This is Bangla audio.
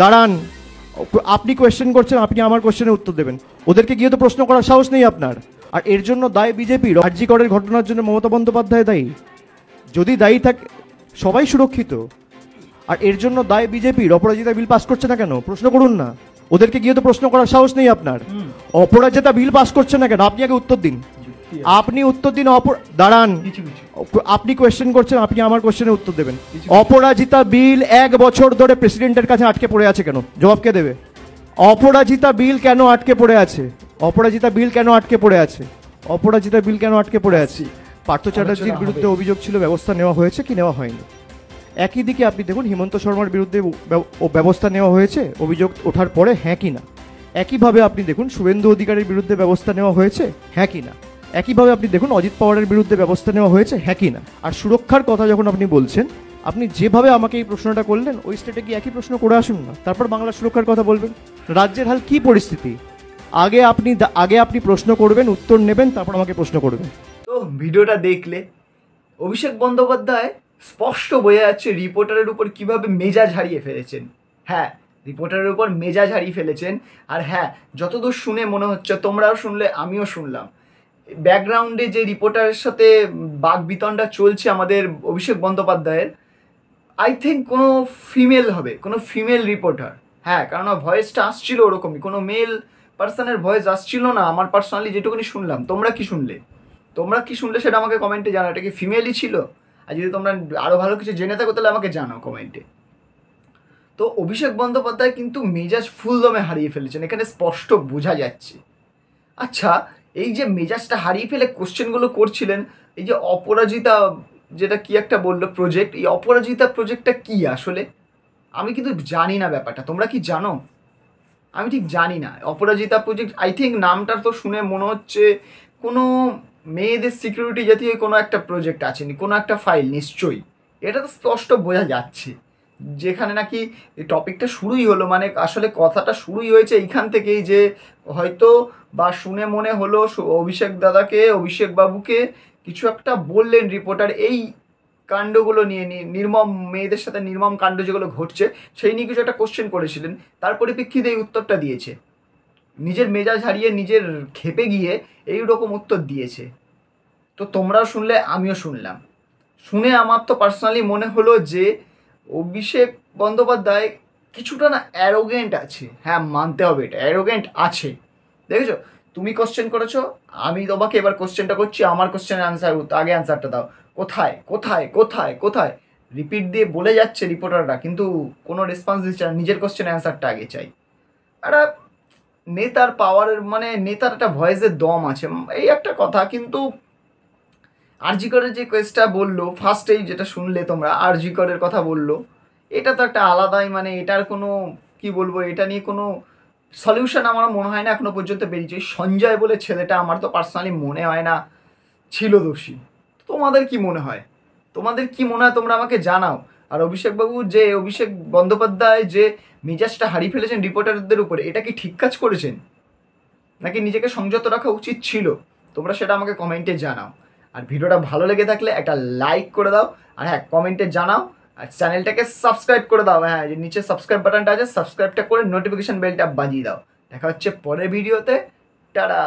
দাঁড়ান, আপনি কোয়েশ্চেন করছেন, আপনি আমার কোয়েশ্চেনের উত্তর দেবেন। ওদেরকে গিয়ে তো প্রশ্ন করার সাহস নেই আপনার। আর এর জন্য দায় বিজেপির। আরজি করের ঘটনার জন্য মমতা বন্দ্যোপাধ্যায় দায়ী। যদি দায়ী থাকে, সবাই সুরক্ষিত। আর এর জন্য দায় বিজেপির। অপরাজিতা বিল পাস করছে না কেন? প্রশ্ন করুন না। ওদেরকে গিয়ে তো প্রশ্ন করার সাহস নেই আপনার। অপরাজিতা বিল পাস করছে না কেন? আপনি আগে উত্তর দিন। আপনি উত্তর দিন। দাঁড়ান, আপনি কোয়েশ্চেন করছেন, আপনি আমার কোয়েশ্চেনের উত্তর দেবেন। অপরাজিতা বিল 1 বছর ধরে প্রেসিডেন্টের কাছে আটকে পড়ে আছে কেন? জবাব কে দেবে? অপরাজিতা বিল কেন আটকে পড়ে আছে? অপরাজিতা বিল কেন আটকে পড়ে আছে? অপরাজিতা বিল কেন আটকে পড়ে আছে? পার্থ চ্যাটার্জির বিরুদ্ধে অভিযোগ ছিল, ব্যবস্থা নেওয়া হয়েছে কি নেওয়া হয়নি? একই দিকে আপনি দেখুন হিমন্ত শর্মার বিরুদ্ধে ব্যবস্থা নেওয়া হয়েছে অভিযোগ ওঠার পরে, হ্যাঁ কি না? একইভাবে আপনি দেখুন শুভেন্দু অধিকারীর বিরুদ্ধে ব্যবস্থা নেওয়া হয়েছে, হ্যাঁ কি না? একইভাবে আপনি দেখুন অজিত পাওয়ারের বিরুদ্ধে ব্যবস্থা নেওয়া হয়েছে, হ্যাঁ কি না? আর সুরক্ষার কথা যখন আপনি বলছেন, আপনি যেভাবে আমাকে এই প্রশ্নটা করলেন, ওই স্টেটে কি একই প্রশ্ন করে আসুন না, তারপর বাংলার সুরক্ষার কথা বলবেন। রাজ্যের হাল কি পরিস্থিতি, আগে আপনি প্রশ্ন করবেন, উত্তর নেবেন, তারপর আমাকে প্রশ্ন করবেন। তো ভিডিওটা দেখলে অভিষেক বন্দ্যোপাধ্যায় স্পষ্ট বোঝা যাচ্ছে রিপোর্টারের উপর কিভাবে মেজাজ হারিয়ে ফেলেছেন। হ্যাঁ, রিপোর্টারের উপর মেজাজ হারিয়ে ফেলেছেন। আর হ্যাঁ, যতদূর শুনে মনে হচ্ছে, তোমরাও শুনলে আমিও শুনলাম, ব্যাকগ্রাউন্ডে যে রিপোর্টারের সাথে বাকবিতণ্ডা চলছে আমাদের অভিষেক বন্দ্যোপাধ্যায়ের, আই থিঙ্ক কোনো ফিমেল হবে, কোনো ফিমেল রিপোর্টার। হ্যাঁ, কারণ ভয়েসটা আসছিল ওরকমই, কোনো মেল পার্সনের ভয়েস আসছিল না আমার পার্সোনালি যেটুকুনি শুনলাম। তোমরা কি শুনলে? তোমরা কি শুনলে সেটা আমাকে কমেন্টে জানাও। এটা কি ফিমেলই ছিল? আর যদি তোমরা আরও ভালো কিছু জেনে থাকো তাহলে আমাকে জানাও কমেন্টে। তো অভিষেক বন্দ্যোপাধ্যায় কিন্তু মেজাজ ফুল দমে হারিয়ে ফেলেছেন, এখানে স্পষ্ট বোঝা যাচ্ছে। আচ্ছা, এই যে মেজাজটা হারিয়ে ফেলে কোশ্চেনগুলো করছিলেন, এই যে অপরাজিতা যেটা কি একটা বললো প্রজেক্ট, এই অপরাজিতা প্রজেক্টটা কি আসলে? আমি কিন্তু জানি না ব্যাপারটা। তোমরা কি জানো? আমি ঠিক জানি না। অপরাজিতা প্রজেক্ট, আই থিঙ্ক নামটা তো শুনে মনে হচ্ছে কোনো মেয়েদের সিকিউরিটি জাতীয় কোনো একটা প্রজেক্ট আছে, কোনো একটা ফাইল নিশ্চয়ই। এটা তো স্পষ্ট বোঝা যাচ্ছে। যেখানে নাকি এই টপিকটা শুরুই হলো, মানে আসলে কথাটা শুরুই হয়েছে এইখান থেকেই, যে হয়তো বা শুনে মনে হলো অভিষেক দাদাকে, অভিষেক বাবুকে কিছু একটা বললেন রিপোর্টার এই কাণ্ডগুলো নিয়ে, নির্মম মেয়েদের সাথে নির্মম কাণ্ড যেগুলো ঘটছে সেই নিয়ে কিছু একটা কোশ্চেন করেছিলেন, তার পরিপ্রেক্ষিতে এই উত্তরটা দিয়েছে। নিজের মেজাজ হারিয়ে, নিজের ক্ষেপে গিয়ে এই রকম উত্তর দিয়েছে। তো তোমরাও শুনলে, আমিও শুনলাম। শুনে আমার তো পার্সোনালি মনে হলো যে অভিষেক বন্দ্যোপাধ্যায় কিছুটা না অ্যারোগেন্ট আছে। হ্যাঁ, মানতে হবে, এটা অ্যারোগেন্ট আছে। দেখেছো, তুমি কোশ্চেন করেছো, আমি তোমাকে এবার কোশ্চেনটা করছি, আমার কোশ্চেনের আনসার, আগে আনসারটা দাও। কোথায় কোথায় কোথায় কোথায় রিপিট দিয়ে বলে যাচ্ছে রিপোর্টাররা, কিন্তু কোনো রেসপন্স দিচ্ছে না। নিজের কোশ্চেনের অ্যান্সারটা আগে চাই। একটা নেতার পাওয়ারের, মানে নেতার একটা ভয়েসের দম আছে, এই একটা কথা। কিন্তু আরজি করের যে কেসটা বললো ফার্স্টেই, যেটা শুনলে তোমরা, আরজি করের কথা বললো, এটা তো একটা আলাদাই, মানে এটার কোনো কি বলবো, এটা নিয়ে কোনো সলিউশন আমার মনে হয় না এখনো পর্যন্ত বেরিয়েছে। সঞ্জয় বলে ছেলেটা আমার তো পার্সোনালি মনে হয় না ছিল দোষী। তোমাদের কি মনে হয়? তোমাদের কি মনে হয় তোমরা আমাকে জানাও। আর অভিষেক বন্দ্যোপাধ্যায় যে মেজাজটা হারিয়ে ফেলেছেন রিপোর্টারদের উপরে, এটা কি ঠিক কাজ করেছেন, নাকি নিজেকে সংযত রাখা উচিত ছিল? তোমরা সেটা আমাকে কমেন্টে জানাও। আর ভিডিওটা ভালো লেগে থাকলে একটা লাইক করে দাও। আর হ্যাঁ, কমেন্টে জানাও। আর চ্যানেলটাকে সাবস্ক্রাইব করে দাও। হ্যাঁ, যে নিচে সাবস্ক্রাইব বাটনটা আছে, সাবস্ক্রাইবটা করে নোটিফিকেশন বেলটা বাজিয়ে দাও। দেখা হচ্ছে পরের ভিডিওতে। টাটা।